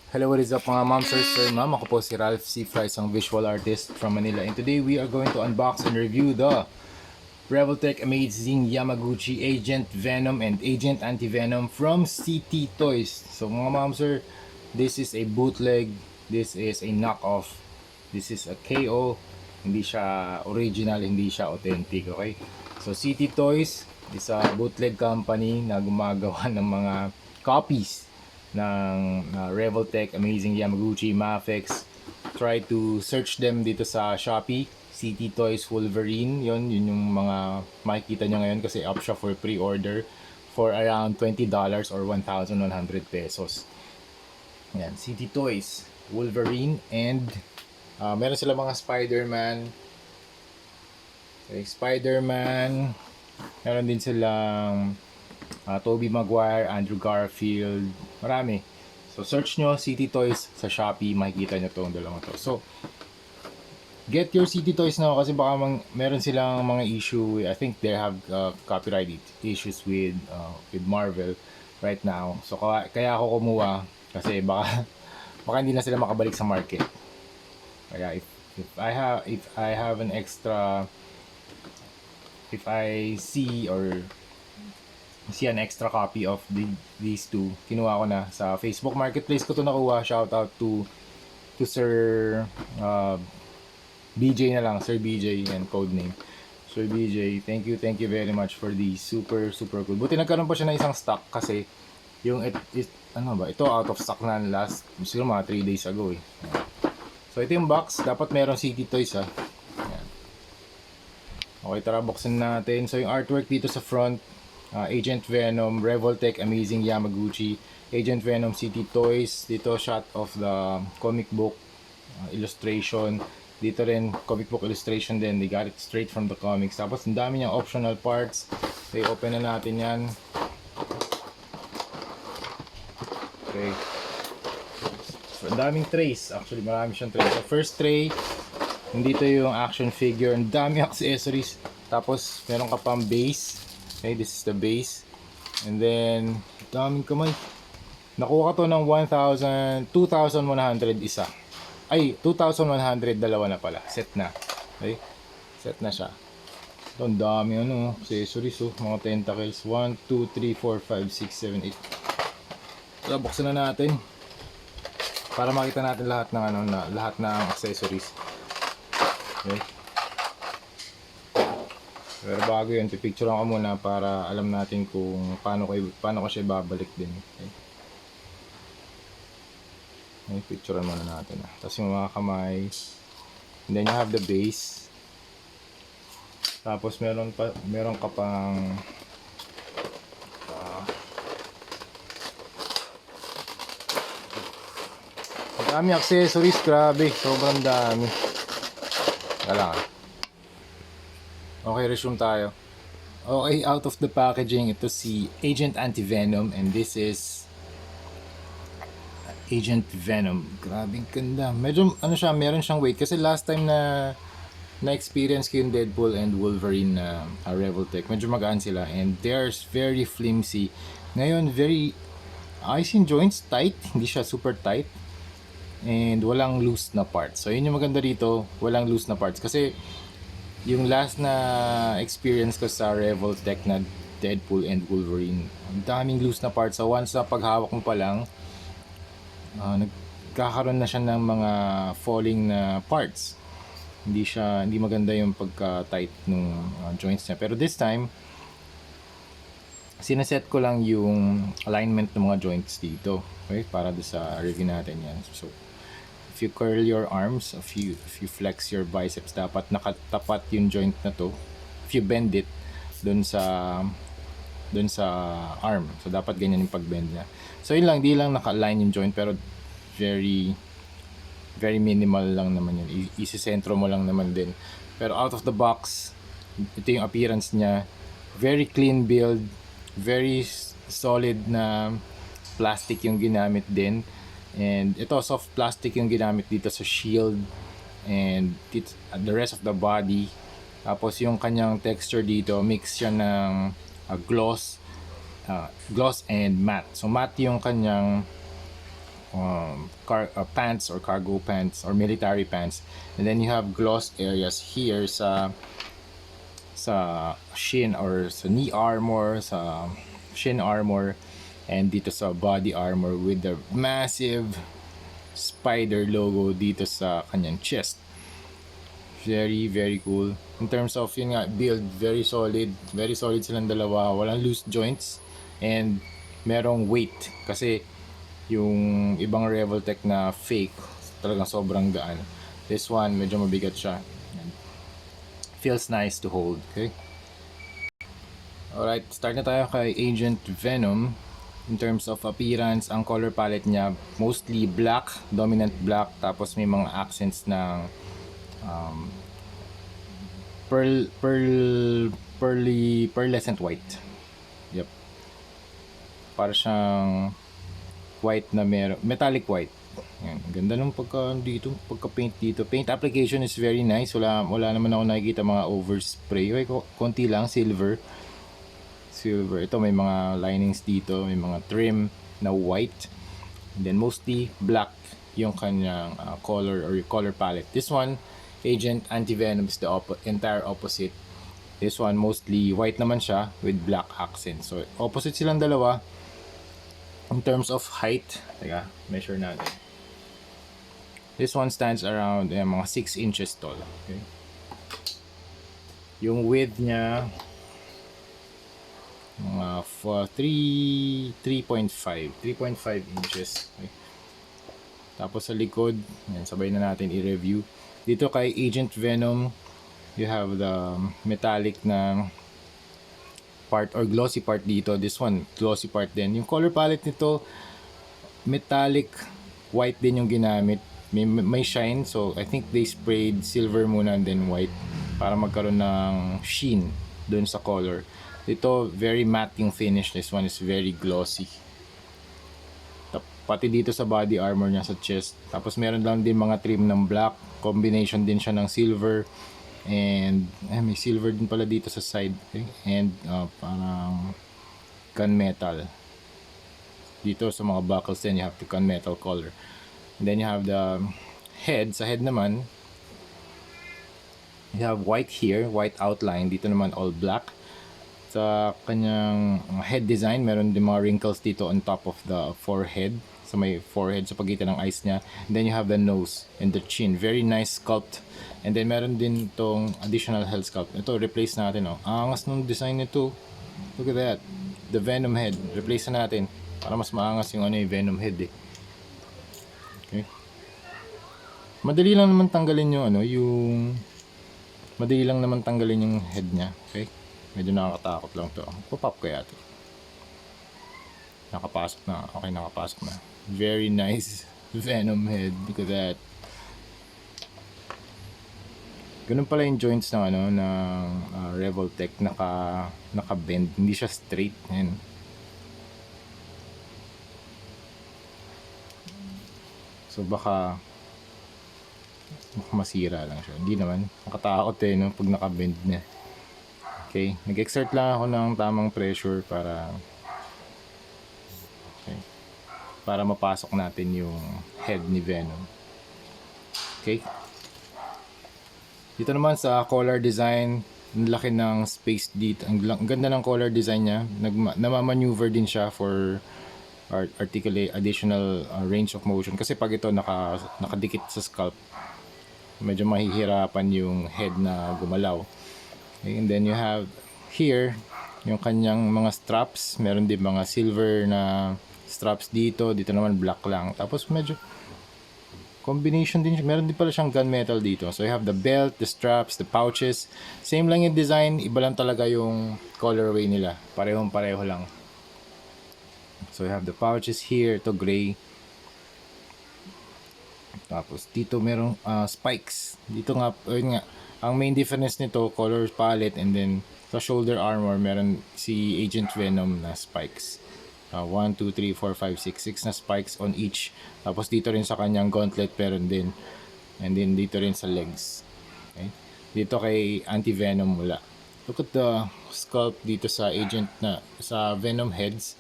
Hello, what is up mga ma'am, sir, ma'am? Ako po si Ralph C. Fry, isang visual artist from Manila. And today we are going to unbox and review the Revoltech Amazing Yamaguchi Agent Venom and Agent Anti-Venom from CT Toys. So mga ma'am, sir, this is a bootleg. This is a knockoff. This is a KO. Hindi siya original, hindi siya authentic, okay? So CT Toys is a bootleg company na gumagawa ng mga copies ng Revoltech Amazing Yamaguchi Mafex. Try to search them dito sa Shopee. CT Toys Wolverine, yun yung mga makikita nyo ngayon kasi up siya for pre-order for around $20 or 1,100 pesos. Yan, CT Toys Wolverine, and meron sila mga Spider-Man. Okay, Spider-Man. Meron din silang Tobey Maguire, Andrew Garfield, marami. So search nyo CT Toys sa Shopee, makikita nyo itong dalawang to. So get your CT Toys now kasi baka meron silang mga issue. I think they have copyright issues with Marvel right now. So kaya ako kumuha kasi baka hindi na sila makabalik sa market. Kaya if I have an extra, if I see an extra copy of these two, kinuha ko na sa Facebook Marketplace ko to nakuha. Shout out to Sir BJ na lang, Sir BJ and code name. Sir BJ, thank you very much for the super cool. Buti nagkaroon pa siya ng isang stock kasi yung ito out of stock na last siguro mga 3 days ago eh. So ito yung box, dapat meron CT Toys ha. Ayan. Okay, tara buksan natin. So yung artwork dito sa front, Agent Venom, Revoltech Amazing Yamaguchi, Agent Venom CT Toys. Dito shot of the comic book illustration. Dito rin comic book illustration din. They got it straight from the comics. Tapos ang dami niyang optional parts. Okay, open na natin yan. Okay. So ang daming trays. Actually marami siyang trays. So first tray, dito yung action figure. Ang dami accessories. Tapos meron ka pang base. Okay, this is the base. And then, daming kamay. Nakuha ko to ng 2,100 isa. Ay, 2,100 dalawa na pala. Set na. Okay? Set na siya. Ito, ang dami accessories mga tentacles. 1, 2, 3, 4, 5, 6, 7, 8. So, buksan na natin. Para makita natin lahat ng lahat ng accessories. Okay? Pero bago yun, pipicturean ko muna para alam natin kung paano ko siya babalik din. Okay? Okay, picturean muna natin. Tapos yung mga kamay. And then you have the base. Tapos meron ka pang dami accessories, grabe. Sobrang dami. Kailangan. Okay, resume tayo. Okay, out of the packaging, ito si Agent Anti-Venom, and this is Agent Venom. Grabing ganda. Medyo meron siyang weight kasi last time na experience ko yung Deadpool and Wolverine na Revoltech. Medyo magaan sila and they're very flimsy. Ngayon, very ayos yung joints, tight, hindi siya super tight. And walang loose na parts. So yun yung maganda dito, walang loose na parts kasi yung last na experience ko sa Revoltech na Deadpool and Wolverine, ang daming loose na parts. So once na paghawak mo pa lang, nagkakaroon na siya ng mga falling na parts. Hindi maganda yung pagka-tight ng joints niya. Pero this time, sineset ko lang yung alignment ng mga joints dito. Okay? Para sa review natin yan. So if you curl your arms, if you flex your biceps, dapat nakatapat yung joint na to. If you bend it dun sa arm, so dapat ganyan yung pagbend niya. So yun lang, di lang naka-align yung joint, pero very minimal lang naman yun. Isisentro mo lang naman din. Pero out of the box, ito yung appearance niya. Very clean build, very solid na plastic yung ginamit din. And ito, soft plastic yung ginamit dito sa shield and the rest of the body. Tapos yung kanyang texture dito, mix siya ng gloss and matte. So matte yung kanyang pants or cargo pants or military pants. And then you have gloss areas here sa shin or sa knee armor, sa shin armor, and dito sa body armor with the massive spider logo dito sa kanyang chest. Very, very cool. In terms of yun nga, build, very solid. Very solid silang dalawa. Walang loose joints. And merong weight. Kasi yung ibang Revoltech na fake, talagang sobrang gaan. This one, medyo mabigat siya. Feels nice to hold. Okay? Alright, start na tayo kay Agent Venom. In terms of appearance, ang color palette niya, mostly black, dominant black. Tapos may mga accents ng pearlescent white. Yep. Para siyang white na metallic white. Yan. Ganda ng pagka-paint dito. Paint application is very nice. Wala naman ako nakikita mga overspray. Konti lang, silver. Ito may mga linings dito, may mga trim na white. And then mostly black yung kanyang color or color palette. This one, Agent Anti-Venom, is the entire opposite. This one mostly white naman siya with black accent. So opposite silang dalawa. In terms of height, teka, measure natin. This one stands around mga 6 inches tall. Okay? Yung width niya mga 3.5 inches. Okay? Tapos sa likod, yan, sabay na natin i-review. Dito kay Agent Venom, you have the metallic na part or glossy part dito. This one, glossy part din. Yung color palette nito, metallic white din yung ginamit. May shine, so I think they sprayed silver muna and then white para magkaroon ng sheen dun sa color. Ito, very matte yung finish. This one is very glossy. Pati dito sa body armor niya sa chest. Tapos meron lang din mga trim ng black. Combination din siya ng silver. And may silver din pala dito sa side. Okay? And parang gunmetal. Dito sa mga buckles din, you have the gunmetal color. And then you have the head. Sa head naman, you have white here, white outline. Dito naman all black. Sa kanyang head design, meron din mga wrinkles dito on top of the forehead. So may forehead sa pagitan ng eyes niya. And then you have the nose and the chin. Very nice sculpt. And then meron din tong additional head sculpt. Ito, replace natin. Angas nung design nito. Look at that. The Venom head. Replace na natin. Para mas maangas yung yung Venom head eh. Okay. Madali lang naman tanggalin yung madali lang naman tanggalin yung head niya. Okay. Medyo nakakatakot lang to. Pop-up kaya to. Nakapasok na. Okay, nakapasok na. Very nice Venom head. Look at that. Ganun pala yung joints ng Revoltech, naka-bend. Hindi siya straight. Ayan. So baka masira lang siya. Hindi naman. Nakatakot no pag naka-bend niya. Okay, nag-exert lang ako ng tamang pressure para mapasok natin yung head ni Venom. Okay. Dito naman sa collar design, ang laki ng space dito. Ang ganda ng collar design niya. Namamaneuver din siya for articulate additional range of motion. Kasi pag ito nakadikit sa scalp, medyo mahihirapan yung head na gumalaw. Okay, and then you have here yung kanyang mga straps. Meron din mga silver na straps dito. Dito naman black lang. Tapos medyo combination din. Meron din pala siyang gunmetal dito. So you have the belt, the straps, the pouches. Same lang yung design. Iba lang talaga yung colorway nila. Parehong-pareho lang. So you have the pouches here. Ito gray. Tapos dito merong spikes. Dito nga, ang main difference nito, color palette, and then sa shoulder armor, meron si Agent Venom na spikes. 1, 2, 3, 4, 5, 6 na spikes on each. Tapos dito rin sa kanyang gauntlet, meron din. And then dito rin sa legs. Okay? Dito kay Anti-Venom wala. Look at the sculpt dito sa Agent sa Venom heads.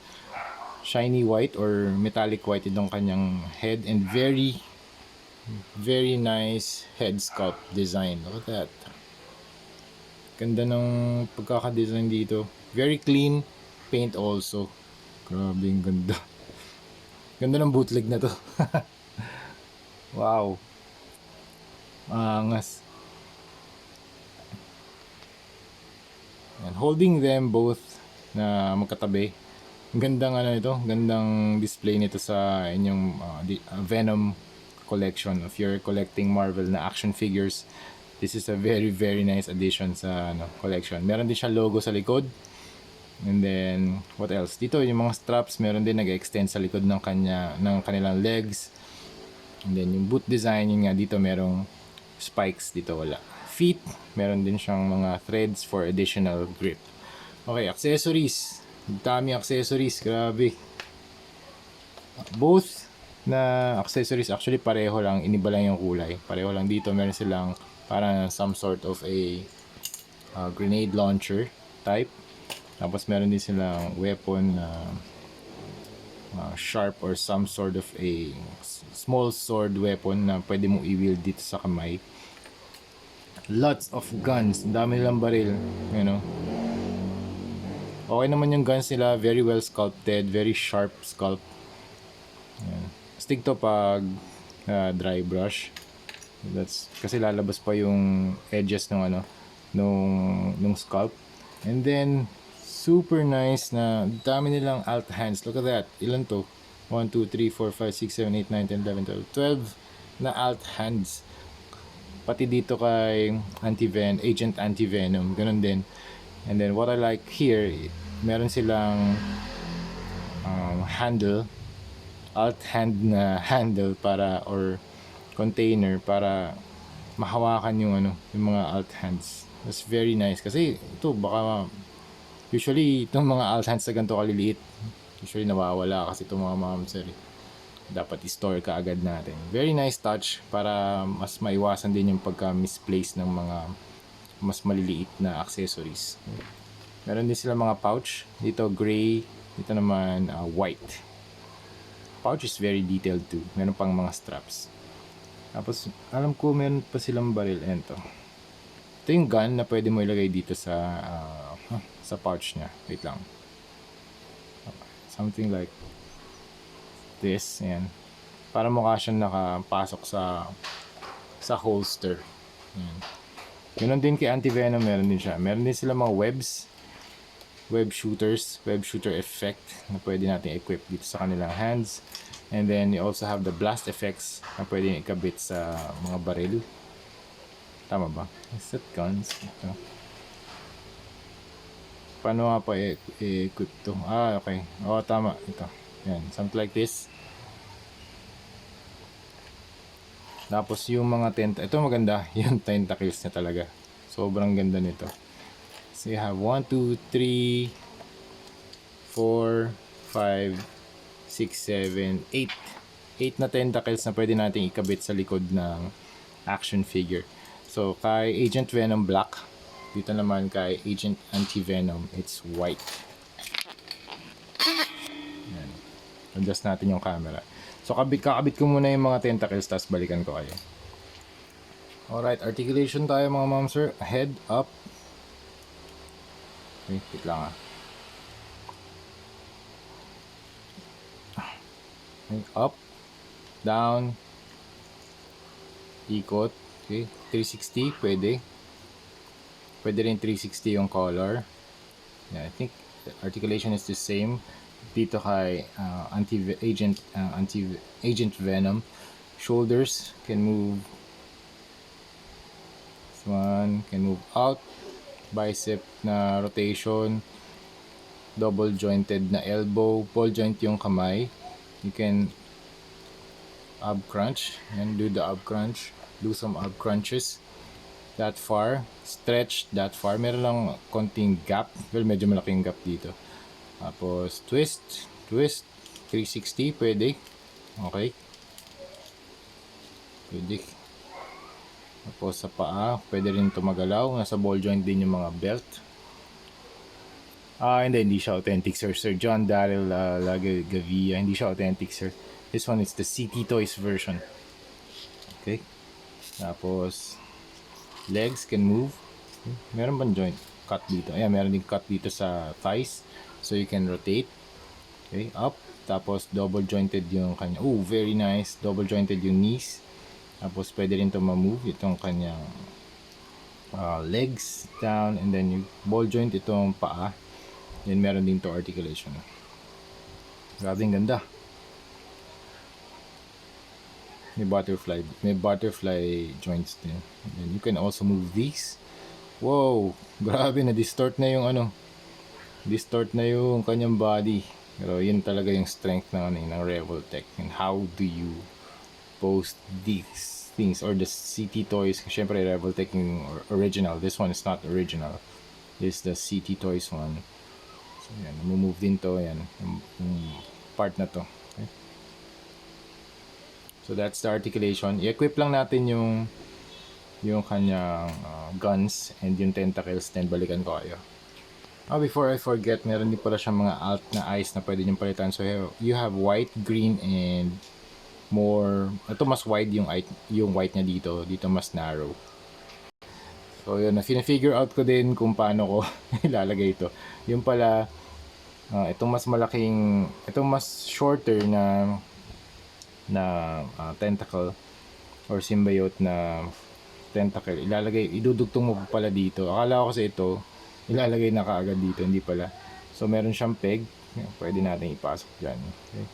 shiny white or metallic white itong kanyang head, and very nice head sculpt design. Look at that. Ganda ng pagkaka-design dito. Very clean paint also. Grabe yung ganda. Ganda ng bootleg na to. Wow. Angas. And holding them both na magkatabi. Gandang ano ito, gandang display nito sa inyong Venom collection. If you're collecting Marvel na action figures, this is a very nice addition sa collection. Meron din siya logo sa likod. And then what else? Dito yung mga straps, meron din nag-extend sa likod ng kanilang legs. And then yung boot design, yun nga dito merong spikes, dito wala. Feet, meron din siyang mga threads for additional grip. Okay, accessories. Dami accessories, grabe. Both na accessories actually pareho lang, iniba lang yung kulay. Pareho lang dito, meron silang parang some sort of a grenade launcher type. Tapos meron din silang weapon sharp or some sort of a small sword weapon na pwede mo i-wield dito sa kamay. Lots of guns, dami nilang baril, you know. Okay naman yung guns nila, very well sculpted, very sharp sculpt. Ayan. Astig to pag dry brush. That's kasi lalabas pa yung edges ng nung sculpt. And then super nice na dami nilang alt hands. Look at that. Ilan to? 1 2 3 4 5 6 7 8 9 10 11 12 na alt hands. Pati dito kay Agent Anti-Venom, ganun din. And then what I like here, meron silang handle, alt hand na handle para, or container para mahawakan yung mga alt hands. That's very nice kasi ito baka usually itong mga alt hands na ganito kaliliit usually nawawala kasi itong mga mamsir dapat i-store ka agad natin. Very nice touch para mas maiwasan din yung pagka misplace ng mga mas maliliit na accessories. Meron din sila mga pouch. Dito gray, dito naman white. Pouch is very detailed too. Meron pang mga straps. Tapos alam ko meron pa silang baril. Ito yung gun na pwede mo ilagay dito sa pouch nya. Wait lang. Something like this. Ayan. Para mukha siyang nakapasok sa holster. Ayan. Yun din kay Anti-Venom, meron din siya. Meron din sila mga web shooter effect na pwede natin equip dito sa kanilang hands. And then you also have the blast effects na pwede ikabit sa mga baril. Tama ba? Is that guns? Ito. Paano nga pa i-equip to? Okay. Oo, tama. Ito. Yan. Something like this. Tapos yung mga ito maganda, yung tentacles niya talaga. Sobrang ganda nito. So you have 1, 2, 3, 4, 5, 6, 7, 8. 8 na tentacles na pwede natin ikabit sa likod ng action figure. So kay Agent Venom black, dito naman kay Agent Anti-Venom, it's white. Yan. Adjust natin yung camera. So kakabit ko muna yung mga tentacles, tapos balikan ko kayo. Alright, articulation tayo mga mamsir. Head up. Okay, wait lang Okay, up, down, ikot. Okay, 360 pwede. Pwede rin 360 yung color. Yeah, I think the articulation is the same dito kay Agent Venom. Shoulders can move. This one can move out. Bicep na rotation. Double jointed na elbow. Ball joint yung kamay. You can ab crunch and do the ab crunch. Do some ab crunches that far. Stretch that far. Meron lang konting gap. Well, medyo malaking gap dito. Tapos twist 360 pwede. Okay. Pwede. Tapos sa paa, pwede rin ito magalaw. Nasa ball joint din yung mga belt. Hindi siya authentic, sir. Sir John Darrell Gavia. Hindi siya authentic, sir. This one is the CT Toys version. Okay. Tapos, legs can move. Meron bang joint? Cut dito. Ayan, meron din cut dito sa thighs. So, you can rotate. Okay, up. Tapos, double jointed yung kanya. Oh, very nice. Double jointed yung knees. Tapos, pwede rin ito ma-move. Itong kanyang legs down. And then, yung ball joint itong paa. Then, meron din to articulation. Grabe ang ganda. May butterfly joints din. And then, you can also move these. Wow, grabe na distort na yung distort na yung kanyang body. Pero yun talaga yung strength ng Revoltech. And how do you post these things or the CT Toys? Syempre Revoltech yung original. This one is not original. This is the CT Toys one. So yan, move din to, yan. Yung part na to. Okay. So that's the articulation. I-equip lang natin yung kanyang guns and yung tentacles, then balikan ko kayo. Before I forget, meron din pala siyang mga alt na eyes na pwede niyong palitan. So you have white, green, and more. Ito mas wide yung white niya dito. Dito mas narrow. So yun, na-figure out ko din kung paano ko ilalagay ito. Yung pala, itong mas malaking, itong mas shorter na tentacle or symbiote na tentacle, idudugtong mo pala dito. Akala ko kasi ito ilalagay na kaagad dito, hindi pala. So meron siyang peg, pwede natin ipasok dyan. Okay.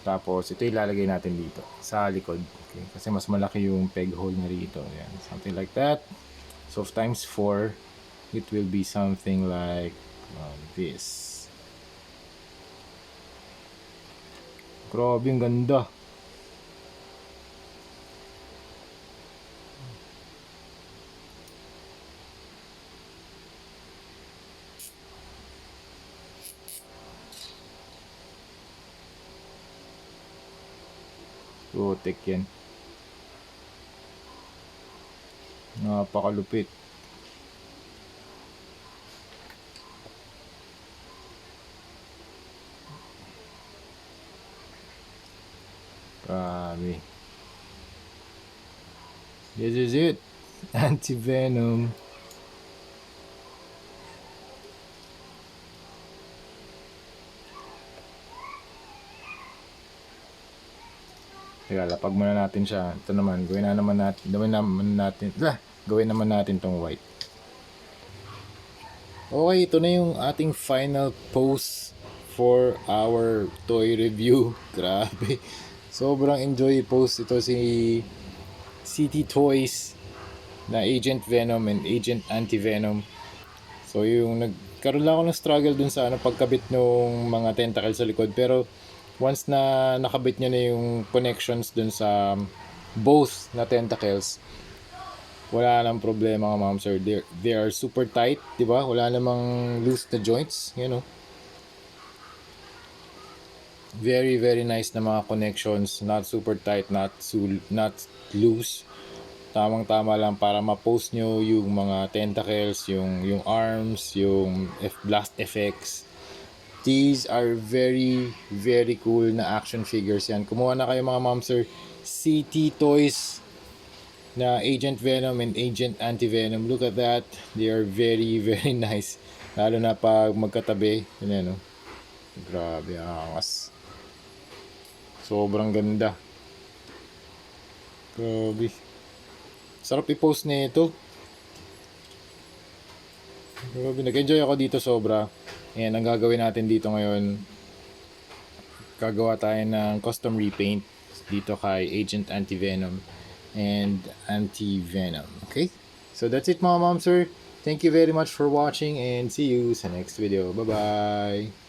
Tapos ito ilalagay natin dito sa likod, okay, kasi mas malaki yung peg hole niya rito. Ayan, something like that. So times 4, it will be something like this. Grabe, ang ganda. Putik yan. Napakalupit. Grabe. This is it. Anti-venom. Teka, lapag muna natin siya. Ito naman, gawin naman natin tong white. Okay, ito na yung ating final post for our toy review. Grabe. Sobrang enjoy post ito si CT Toys na Agent Venom and Agent Anti-Venom. So yung nagkaroon lang ako ng struggle dun sa pagkabit ng mga tentacles sa likod, pero once na nakabit niya na yung connections dun sa both na tentacles, wala nang problema mga ma'am sir. They are super tight, di ba? Wala namang loose na joints, you know. Very very nice na mga connections, not super tight, not loose. Tamang-tama lang para ma-post nyo yung mga tentacles, yung arms, yung blast effects. These are very very cool na action figures yan. Kumuha na kayo mga ma'am sir. CT Toys na Agent Venom and Agent Anti-Venom. Look at that. They are very very nice. Lalo na pag magkatabi. Yan, no? Grabe, angas. Sobrang ganda. Grabe. Sarap i-post na ito. Grabe, nag-enjoy ako dito sobra. Ayan, ang gagawin natin dito ngayon, gagawa tayo ng custom repaint dito kay Agent Anti-Venom and Anti-Venom. Okay? So that's it mga ma'am sir. Thank you very much for watching and see you sa next video. Bye-bye!